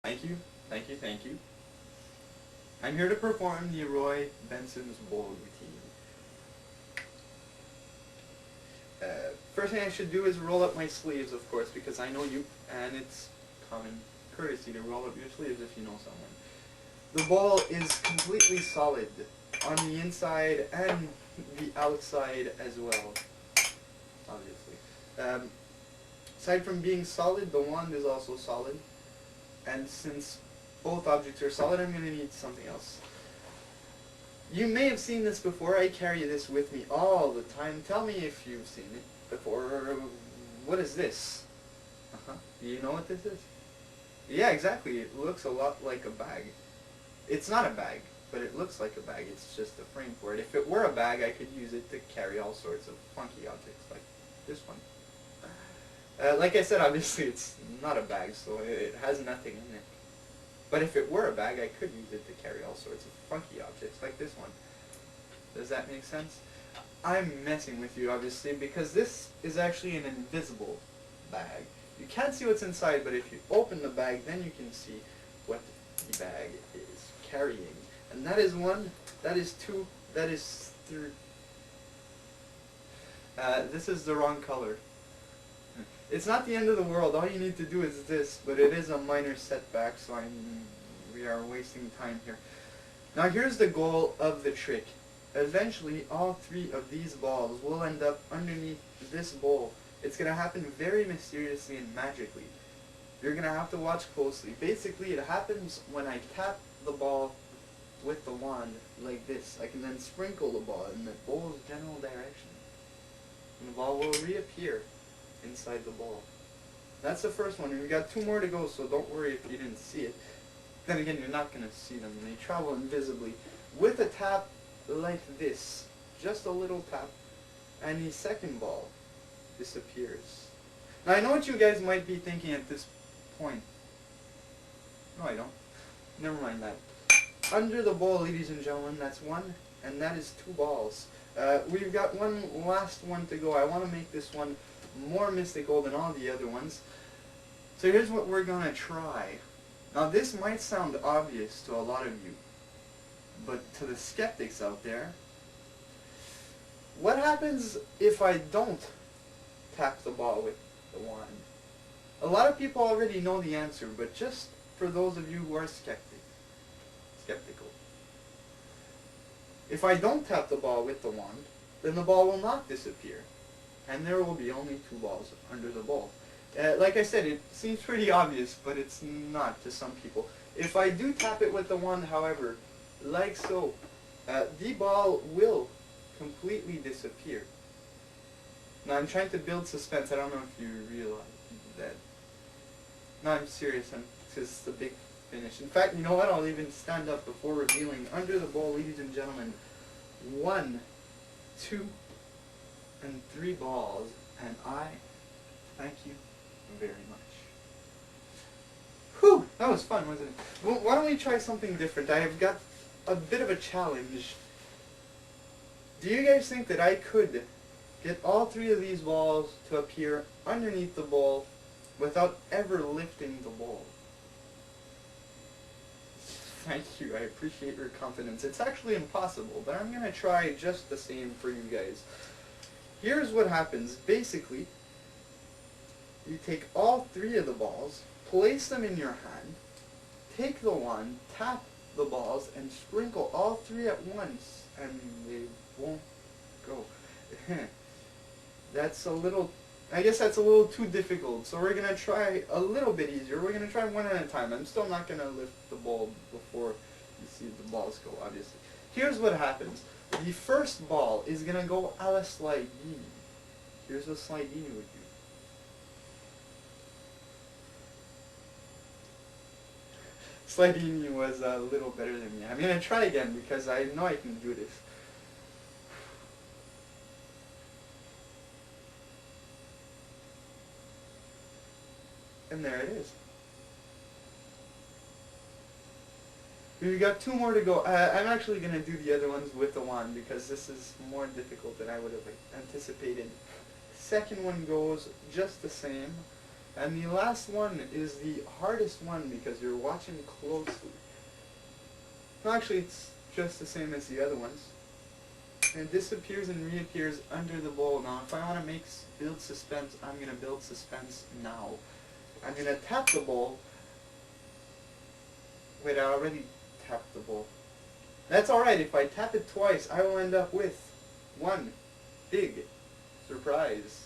Thank you, thank you, thank you. I'm here to perform the Roy Benson's bowl routine. First thing I should do is roll up my sleeves, of course, because I know you, and it's common courtesy to roll up your sleeves if you know someone. The ball is completely solid on the inside and the outside as well, obviously. Aside from being solid, the wand is also solid. And since both objects are solid, I'm going to need something else. You may have seen this before. I carry this with me all the time. Tell me if you've seen it before. What is this? Do you know what this is? Yeah, exactly. It looks a lot like a bag. It's not a bag, but it looks like a bag. It's just a frame for it. If it were a bag, I could use it to carry all sorts of funky objects, like this one. Like I said, obviously it's not a bag, so it has nothing in it. But if it were a bag, I could use it to carry all sorts of funky objects, like this one. Does that make sense? I'm messing with you, obviously, because this is actually an invisible bag. You can't see what's inside, but if you open the bag, then you can see what the bag is carrying. And that is one, that is two, that is three. This is the wrong color. It's not the end of the world. All you need to do is this, but it is a minor setback, so we are wasting time here. Now here's the goal of the trick. Eventually, all three of these balls will end up underneath this bowl. It's going to happen very mysteriously and magically. You're going to have to watch closely. Basically, it happens when I tap the ball with the wand like this. I can then sprinkle the ball in the bowl's general direction. And the ball will reappear inside the ball. That's the first one, and we've got two more to go, so don't worry if you didn't see it. Then again, you're not going to see them. They travel invisibly. With a tap like this, just a little tap, and the second ball disappears. Now, I know what you guys might be thinking at this point. No, I don't. Never mind that. Under the ball, ladies and gentlemen, that's one, and that is two balls. We've got one last one to go. I want to make this one more mystical than all the other ones. So here's what we're going to try. Now this might sound obvious to a lot of you, but to the skeptics out there, what happens if I don't tap the ball with the wand? A lot of people already know the answer, but just for those of you who are skeptical. If I don't tap the ball with the wand, then the ball will not disappear. And there will be only two balls under the bowl. Like I said, it seems pretty obvious, but it's not to some people. If I do tap it with the wand, however, like so, the ball will completely disappear. Now I'm trying to build suspense. I don't know if you realize that. No, I'm serious. This is the big finish. In fact, you know what? I'll even stand up before revealing. Under the bowl, ladies and gentlemen, 1, 2, and 3 balls, and I thank you very much. Whew, that was fun, wasn't it? Well, why don't we try something different? I have got a bit of a challenge. Do you guys think that I could get all 3 of these balls to appear underneath the bowl without ever lifting the bowl? Thank you, I appreciate your confidence. It's actually impossible, but I'm going to try just the same for you guys. Here's what happens. Basically, you take all 3 of the balls, place them in your hand, take the wand, tap the balls, and sprinkle all 3 at once, and they won't go. That's a little, I guess that's a little too difficult, so we're going to try a little bit easier. We're going to try one at a time. I'm still not going to lift the ball before you see the balls go, obviously. Here's what happens. The first ball is going to go a la Slydini. Here's what Slydini would do. Slydini was a little better than me. I'm going to try again because I know I can do this. And there it is. We've got 2 more to go. I'm actually going to do the other ones with the wand because this is more difficult than I would have anticipated. Second one goes just the same. And the last one is the hardest one because you're watching closely. No, actually, it's just the same as the other ones. And it disappears and reappears under the bowl. Now, if I want to build suspense, I'm going to build suspense now. I'm going to tap the bowl. Wait, I already tapped the bowl. That's alright. If I tap it twice, I will end up with one big surprise.